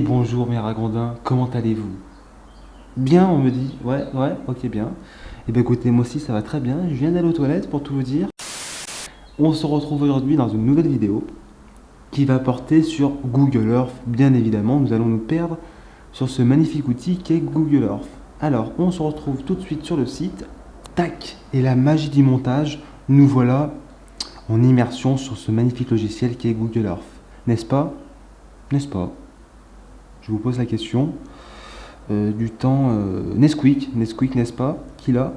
Bonjour mes ragondins, comment allez-vous? Bien, on me dit. Ouais, ouais, ok, bien. Eh bien écoutez, moi aussi ça va très bien. Je viens d'aller aux toilettes pour tout vous dire. On se retrouve aujourd'hui dans une nouvelle vidéo qui va porter sur Google Earth. Bien évidemment, nous allons nous perdre sur ce magnifique outil qu'est Google Earth. Alors, on se retrouve tout de suite sur le site. Tac! Et la magie du montage, nous voilà en immersion sur ce magnifique logiciel qu'est Google Earth. N'est-ce pas? N'est-ce pas? Je vous pose la question. Du temps Nesquik, n'est-ce pas? Qui l'a?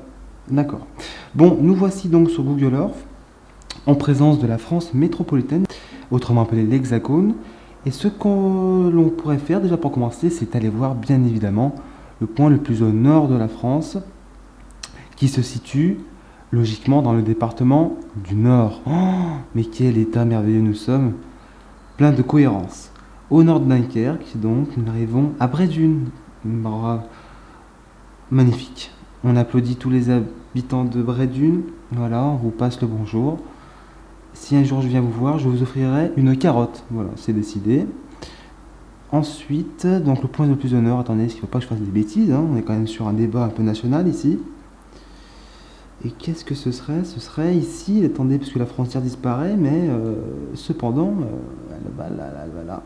D'accord. Bon, nous voici donc sur Google Earth, en présence de la France métropolitaine, autrement appelée l'Hexagone. Et ce que l'on pourrait faire, déjà pour commencer, c'est aller voir bien évidemment le point le plus au nord de la France, qui se situe logiquement dans le département du Nord. Oh, mais quel état merveilleux nous sommes, plein de cohérence. Au nord de Dunkerque, donc, nous arrivons à Brédune. Magnifique. On applaudit tous les habitants de Brédune. Voilà, on vous passe le bonjour. Si un jour je viens vous voir, je vous offrirai une carotte. Voilà, c'est décidé. Ensuite, donc le point le plus au nord, attendez, il ne faut pas que je fasse des bêtises, hein, on est quand même sur un débat un peu national ici. Et qu'est-ce que ce serait? Ce serait ici, attendez, parce que la frontière disparaît, mais cependant, elle va là, elle va là.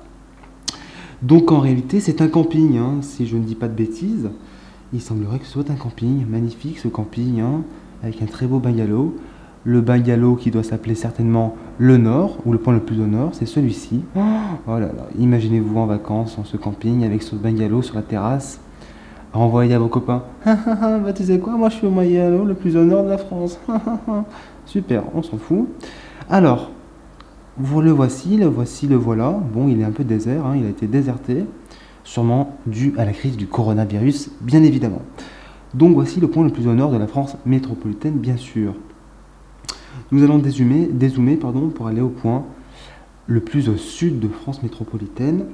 Donc en réalité, c'est un camping, hein, si je ne dis pas de bêtises. Il semblerait que ce soit un camping, magnifique ce camping, hein, avec un très beau bungalow. Le bungalow qui doit s'appeler certainement le Nord, ou le point le plus au nord, c'est celui-ci. Oh là là, imaginez-vous en vacances dans ce camping avec ce bungalow sur la terrasse, à envoyer à vos copains. Bah tu sais quoi, moi je suis au bungalow le plus au nord de la France. Super, on s'en fout. Alors, vous le voici, le voilà. Bon, il est un peu désert, hein, il a été déserté, sûrement dû à la crise du coronavirus, bien évidemment. Donc voici le point le plus au nord de la France métropolitaine, bien sûr. Nous allons dézoomer pour aller au point le plus au sud de France métropolitaine,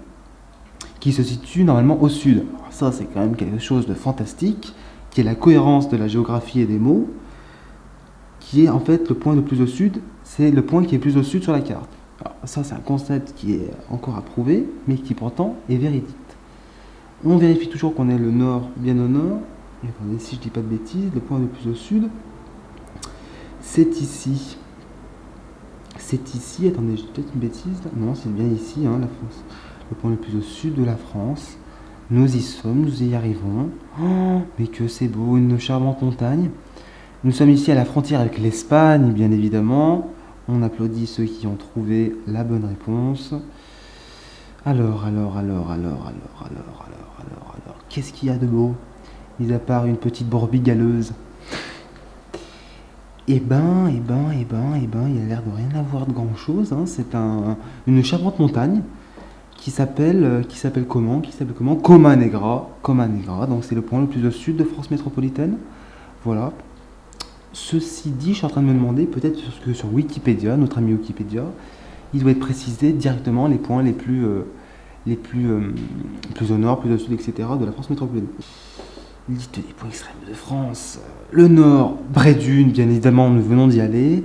qui se situe normalement au sud. Alors ça, c'est quand même quelque chose de fantastique, qui est la cohérence de la géographie et des mots, qui est en fait le point le plus au sud, c'est le point qui est le plus au sud sur la carte. Alors ça, c'est un concept qui est encore à prouver, mais qui pourtant est véridique. On vérifie toujours qu'on est le nord bien au nord. Et attendez, si je dis pas de bêtises, le point le plus au sud, c'est ici. C'est ici, attendez, j'ai peut-être une bêtise là. Non, c'est bien ici, hein, la France. Le point le plus au sud de la France. Nous y sommes, nous y arrivons. Oh, mais que c'est beau, une charmante montagne. Nous sommes ici à la frontière avec l'Espagne, bien évidemment. On applaudit ceux qui ont trouvé la bonne réponse. Alors, qu'est-ce qu'il y a de beau, mis à part une petite brebis galeuse? Il a l'air de rien avoir de grand-chose, hein. C'est une charmante montagne qui s'appelle comment? Coma Negra. Coma Negra, donc c'est le point le plus au sud de France métropolitaine. Voilà. Ceci dit, je suis en train de me demander, peut-être que sur Wikipédia, notre ami Wikipédia, il doit être précisé directement les points plus au nord, plus au sud, etc. de la France métropolitaine. Liste des points extrêmes de France. Le nord, Brédune, bien évidemment, nous venons d'y aller.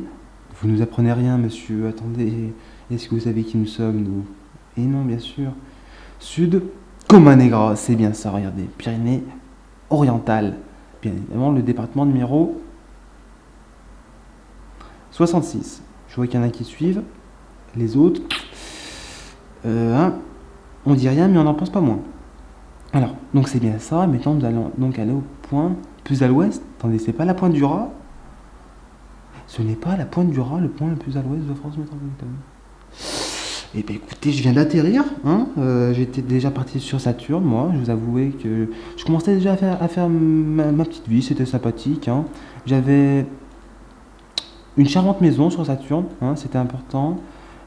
Vous nous apprenez rien, monsieur. Attendez, est-ce que vous savez qui nous sommes, nous? Et non, bien sûr. Sud, Comanegra, c'est bien ça, regardez. Pyrénées orientales. Bien évidemment, le département numéro 66. Je vois qu'il y en a qui suivent. Les autres, hein, on dit rien, mais on n'en pense pas moins. Alors, donc c'est bien ça. Maintenant, nous allons donc aller au point plus à l'ouest. Attendez, c'est pas la pointe du Raz? Ce n'est pas la pointe du Raz, le point le plus à l'ouest de France métropolitaine. Eh bien écoutez, je viens d'atterrir, hein. J'étais déjà parti sur Saturne, moi, je vous avouais que je commençais déjà à faire ma petite vie, c'était sympathique, hein. J'avais une charmante maison sur Saturne, hein, c'était important,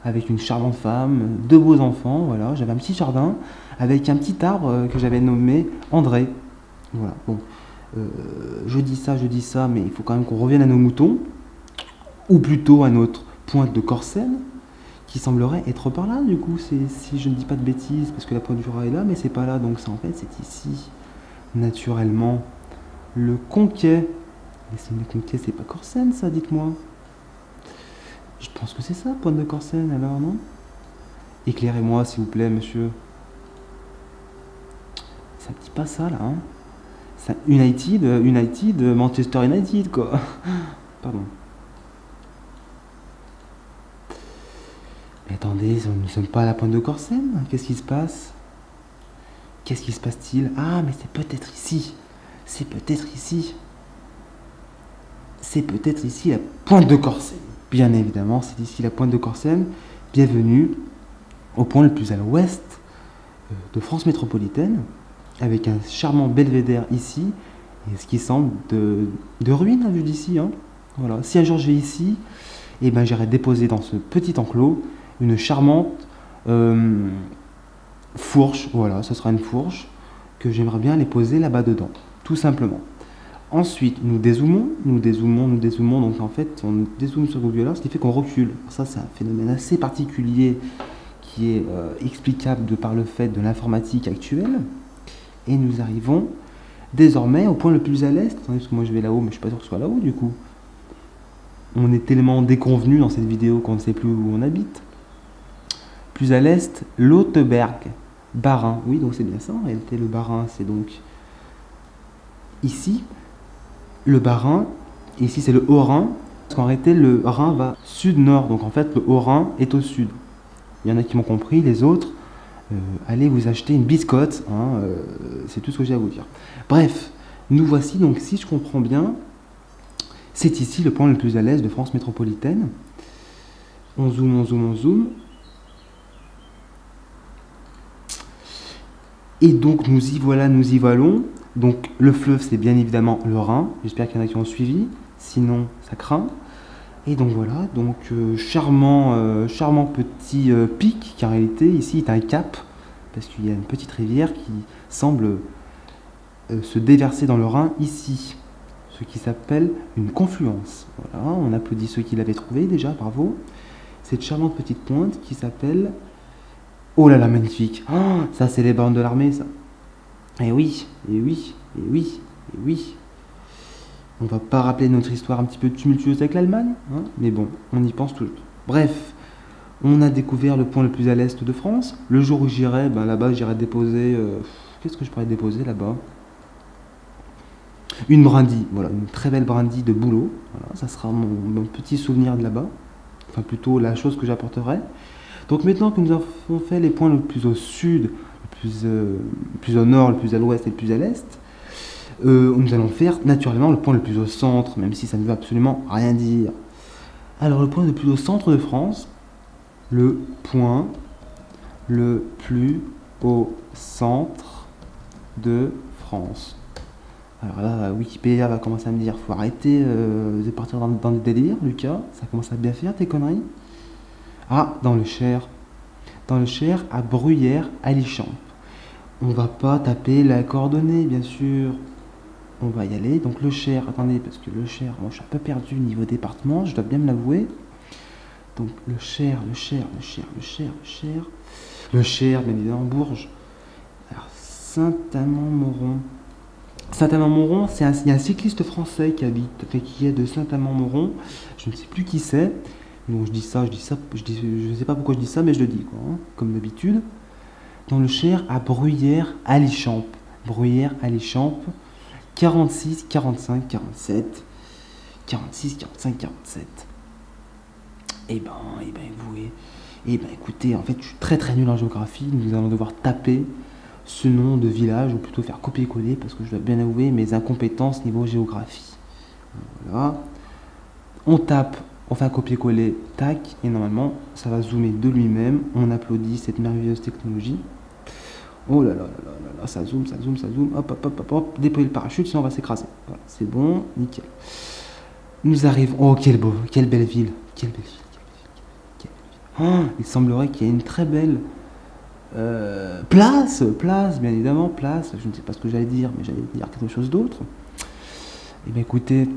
avec une charmante femme, deux beaux enfants, voilà. J'avais un petit jardin avec un petit arbre que j'avais nommé André. Voilà, bon, je dis ça, mais il faut quand même qu'on revienne à nos moutons, ou plutôt à notre pointe de Corsen, qui semblerait être par là, du coup, si je ne dis pas de bêtises, parce que la pointe du Raz est là, mais c'est pas là, donc ça en fait c'est ici, naturellement. Le Conquet, mais c'est le Conquet, c'est pas Corsen, ça, dites-moi. Je pense que c'est ça, pointe de Corsen, alors, non? Éclairez-moi, s'il vous plaît, monsieur. Ça dit pas ça là, hein. United, Manchester United, quoi. Pardon. Mais attendez, nous ne sommes pas à la pointe de Corsen. Qu'est-ce qui se passe? Qu'est-ce qui se passe-t-il? Ah, mais c'est peut-être ici. C'est peut-être ici. C'est peut-être ici la pointe de Corsen. Bien évidemment, c'est ici la pointe de Corsen. Bienvenue au point le plus à l'ouest de France métropolitaine, avec un charmant belvédère ici, et ce qui semble de ruines à vue d'ici. Hein. Voilà. Si un jour je vais ici, eh ben, j'irai déposer dans ce petit enclos une charmante fourche. Voilà, ce sera une fourche que j'aimerais bien aller poser là-bas dedans, tout simplement. Ensuite, nous dézoomons. Donc en fait, on dézoome sur Google Earth, ce qui fait qu'on recule. Ça, c'est un phénomène assez particulier qui est explicable de par le fait de l'informatique actuelle. Et nous arrivons désormais au point le plus à l'est. Attendez, parce que moi je vais là-haut, mais je suis pas sûr que ce soit là-haut du coup. On est tellement déconvenu dans cette vidéo qu'on ne sait plus où on habite. Plus à l'est, Lauteberg, Bas-Rhin. Oui, donc c'est bien ça. En réalité, le Bas-Rhin, c'est donc ici. Le Bas-Rhin, ici c'est le Haut-Rhin. Parce qu'en réalité, le Rhin va sud-nord. Donc en fait, le Haut-Rhin est au sud. Il y en a qui m'ont compris, les autres, allez vous acheter une biscotte. Hein, c'est tout ce que j'ai à vous dire. Bref, nous voici donc, si je comprends bien, c'est ici le point le plus à l'est de France métropolitaine. On zoome. Et donc nous y voilons. Donc le fleuve, c'est bien évidemment le Rhin. J'espère qu'il y en a qui ont suivi. Sinon, ça craint. Et donc voilà, donc charmant petit pic qui en réalité ici est un cap. Parce qu'il y a une petite rivière qui semble se déverser dans le Rhin ici. Ce qui s'appelle une confluence. Voilà, on applaudit ceux qui l'avaient trouvé déjà, bravo. Cette charmante petite pointe qui s'appelle... Oh là là, magnifique. Oh, ça, c'est les bornes de l'armée, ça. Et oui. On va pas rappeler notre histoire un petit peu tumultueuse avec l'Allemagne, hein, mais bon, on y pense toujours. Bref, on a découvert le point le plus à l'est de France. Le jour où j'irai, ben là-bas, j'irai déposer... Qu'est-ce que je pourrais déposer là-bas? Une brindille, voilà, une très belle brindille de boulot. Voilà, ça sera mon petit souvenir de là-bas. Enfin, plutôt la chose que j'apporterai. Donc maintenant que nous avons fait les points le plus au sud, le plus au nord, le plus à l'ouest et le plus à l'est, nous allons faire naturellement le point le plus au centre, même si ça ne veut absolument rien dire. Alors le point le plus au centre de France, le point le plus au centre de France. Alors là, Wikipédia va commencer à me dire, faut arrêter de partir dans des délires, Lucas, ça commence à bien faire tes conneries. Ah, dans le Cher, à Bruyères, à Lichamp. On va pas taper la coordonnée, bien sûr. On va y aller. Donc le Cher, attendez, parce que le Cher, moi je suis un peu perdu niveau département, je dois bien me l'avouer. Donc le Cher, bien évidemment, Bourges. Alors Saint-Amand-Montrond. Saint-Amand-Montrond, il y a un cycliste français qui est de Saint-Amand-Montrond. Je ne sais plus qui c'est. Donc je ne sais pas pourquoi je dis ça, mais je le dis, quoi, hein, comme d'habitude. Dans le Cher, à Bruyères, à Lichamp. 46, 45, 47. 46, 45, 47. Eh ben, écoutez, en fait, je suis très très nul en géographie. Nous allons devoir taper ce nom de village, ou plutôt faire copier-coller, parce que je dois bien avouer mes incompétences niveau géographie. Voilà. On tape. On fait un copier-coller, tac, et normalement, ça va zoomer de lui-même. On applaudit cette merveilleuse technologie. Oh là là, ça zoome. Hop, déployer le parachute, sinon on va s'écraser. Voilà, c'est bon, nickel. Nous arrivons. Oh, quelle belle ville. Oh, il semblerait qu'il y ait une très belle place, bien évidemment, place. Je ne sais pas ce que j'allais dire, mais j'allais dire quelque chose d'autre. Eh bien, écoutez.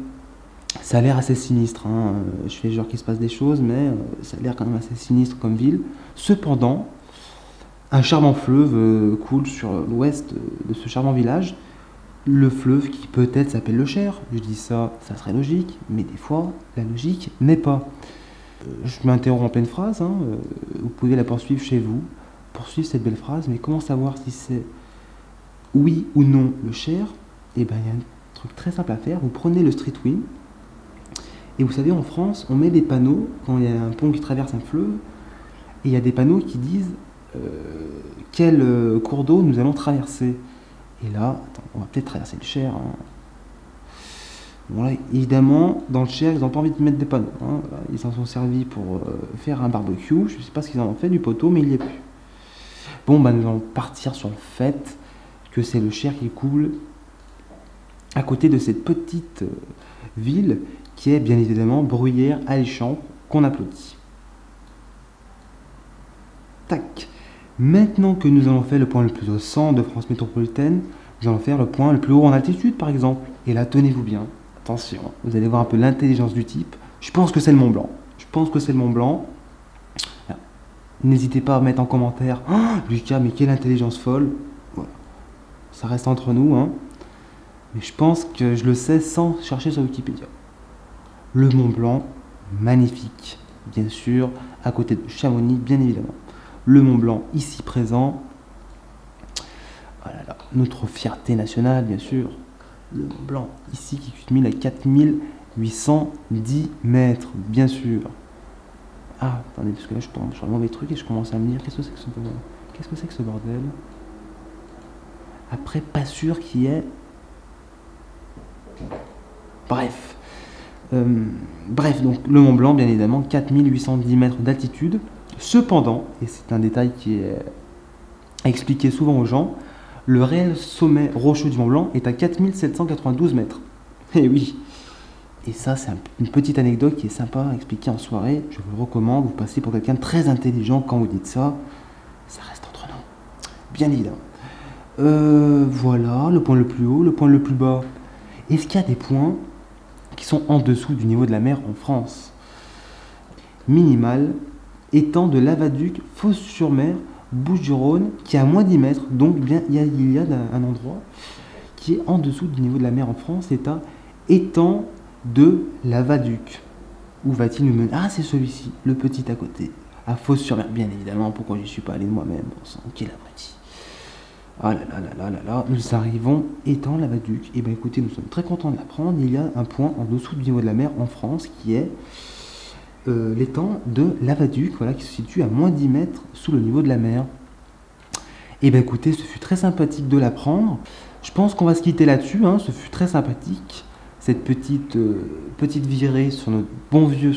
Ça a l'air assez sinistre, hein. Je fais genre qu'il se passe des choses, mais ça a l'air quand même assez sinistre comme ville. Cependant, un charmant fleuve coule sur l'ouest de ce charmant village. Le fleuve qui peut-être s'appelle le Cher. Je dis ça, ça serait logique, mais des fois, la logique n'est pas. Je m'interromps en pleine phrase, hein. Vous pouvez la poursuivre chez vous, poursuivre cette belle phrase, mais comment savoir si c'est oui ou non le Cher? Eh ben, il y a un truc très simple à faire. Vous prenez le Streetwing, et vous savez, en France, on met des panneaux quand il y a un pont qui traverse un fleuve, et il y a des panneaux qui disent quel cours d'eau nous allons traverser. Et là, attends, on va peut-être traverser le Cher, hein. Bon, là, évidemment, dans le Cher, ils n'ont pas envie de mettre des panneaux, hein. Voilà, ils s'en sont servis pour faire un barbecue. Je ne sais pas ce qu'ils en ont fait du poteau, mais il n'y est plus. Bon, bah, nous allons partir sur le fait que c'est le Cher qui coule à côté de cette petite ville qui est bien évidemment Bruyères Aleixandre, qu'on applaudit. Tac. Maintenant que nous avons fait le point le plus au centre de France métropolitaine, nous allons faire le point le plus haut en altitude par exemple. Et là, tenez-vous bien, attention, vous allez voir un peu l'intelligence du type. Je pense que c'est le Mont Blanc. Je pense que c'est le Mont Blanc. N'hésitez pas à mettre en commentaire oh, Lucas, mais quelle intelligence folle. Voilà. Ça reste entre nous, hein. Mais je pense que je le sais sans chercher sur Wikipédia. Le Mont Blanc, magnifique, bien sûr, à côté de Chamonix, bien évidemment. Le Mont Blanc, ici présent. Voilà, notre fierté nationale, bien sûr. Le Mont Blanc, ici, qui culmine à 4810 mètres, bien sûr. Ah, attendez, parce que là, je tombe sur le mauvais truc et je commence à me dire, qu'est-ce que c'est que ce bordel? Après, pas sûr qu'il y ait... Bref. Donc le Mont Blanc, bien évidemment, 4810 mètres d'altitude. Cependant, et c'est un détail qui est expliqué souvent aux gens, le réel sommet rocheux du Mont Blanc est à 4792 mètres. Et oui. Et ça, c'est une petite anecdote qui est sympa à expliquer en soirée. Je vous le recommande, vous passez pour quelqu'un de très intelligent quand vous dites ça. Ça reste entre nous, bien évidemment. Voilà, le point le plus haut, le point le plus bas. Est-ce qu'il y a des points qui sont en dessous du niveau de la mer en France? Minimal, étang de Lavaduc, Fos-sur-Mer, Bouches-du-Rhône, qui est à moins 10 mètres. Donc bien, il y a un endroit qui est en dessous du niveau de la mer en France. C'est un étang de Lavaduc. Où va-t-il nous mener? Ah, c'est celui-ci, le petit à côté. À Fos-sur-Mer, bien évidemment. Pourquoi je n'y suis pas allé de moi-même? Bon sang, quel abruti. Ah là là là là là là, nous arrivons étang Lavaduc. Et bien écoutez, nous sommes très contents de l'apprendre. Il y a un point en dessous du niveau de la mer en France qui est l'étang de Lavaduc, voilà, qui se situe à moins 10 mètres sous le niveau de la mer. Et bien écoutez, ce fut très sympathique de l'apprendre. Je pense qu'on va se quitter là-dessus, hein. Ce fut très sympathique. Cette petite virée sur notre bon vieux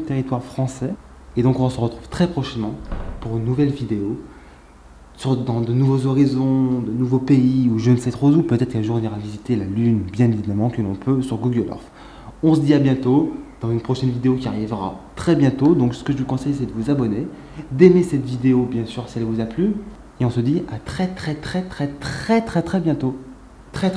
territoire français. Et donc on se retrouve très prochainement pour une nouvelle vidéo dans de nouveaux horizons, de nouveaux pays ou je ne sais trop où. Peut-être qu'un jour on ira visiter la Lune, bien évidemment que l'on peut sur Google Earth. On se dit à bientôt dans une prochaine vidéo qui arrivera très bientôt. Donc ce que je vous conseille, c'est de vous abonner, d'aimer cette vidéo bien sûr si elle vous a plu. Et on se dit à très bientôt. Très.